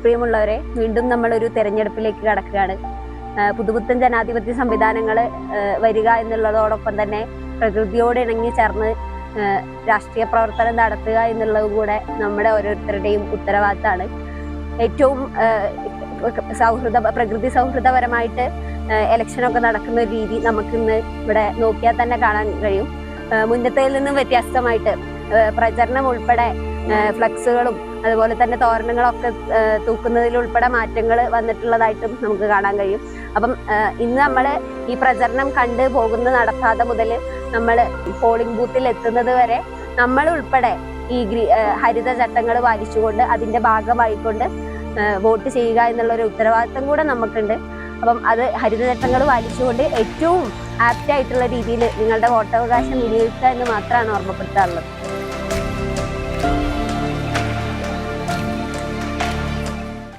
പ്രിയമുള്ളവരെ, വീണ്ടും നമ്മളൊരു തെരഞ്ഞെടുപ്പിലേക്ക് കടക്കുകയാണ്. പുതുപുത്തൻ ജനാധിപത്യ സംവിധാനങ്ങൾ വരിക എന്നുള്ളതോടൊപ്പം തന്നെ പ്രകൃതിയോട് ഇണങ്ങി ചേർന്ന് രാഷ്ട്രീയ പ്രവർത്തനം നടത്തുക എന്നുള്ളത് കൂടെ നമ്മുടെ ഓരോരുത്തരുടെയും ഉത്തരവാദിത്തമാണ്. ഏറ്റവും പ്രകൃതി സൗഹൃദപരമായിട്ട് ഇലക്ഷനൊക്കെ നടക്കുന്ന ഒരു രീതി നമുക്കിന്ന് ഇവിടെ നോക്കിയാൽ തന്നെ കാണാൻ കഴിയും. മുന്നത്തേതിൽ നിന്നും വ്യത്യസ്തമായിട്ട് പ്രചരണം ഉൾപ്പെടെ ഫ്ലക്സുകളും അതുപോലെ തന്നെ തോരണങ്ങളൊക്കെ തൂക്കുന്നതിലുൾപ്പെടെ മാറ്റങ്ങൾ വന്നിട്ടുള്ളതായിട്ടും നമുക്ക് കാണാൻ കഴിയും. അപ്പം ഇന്ന് നമ്മൾ ഈ പ്രചരണം കണ്ട് നടത്താതെ മുതൽ നമ്മൾ പോളിംഗ് ബൂത്തിൽ എത്തുന്നത് വരെ നമ്മൾ ഉൾപ്പെടെ ഈ ഹരിത ചട്ടങ്ങൾ പാലിച്ചുകൊണ്ട് അതിന്റെ ഭാഗമായിക്കൊണ്ട് വോട്ട് ചെയ്യുക എന്നുള്ളൊരു ഉത്തരവാദിത്തം കൂടെ നമുക്കുണ്ട്. അപ്പം അത് ഹരിതചട്ടങ്ങൾ പാലിച്ചുകൊണ്ട് ഏറ്റവും ആപ്റ്റായിട്ടുള്ള രീതിയിൽ നിങ്ങളുടെ വോട്ടവകാശം വിനിയോഗിക്കുക എന്ന് മാത്രമാണ് ഓർമ്മപ്പെടുത്താറുള്ളത്.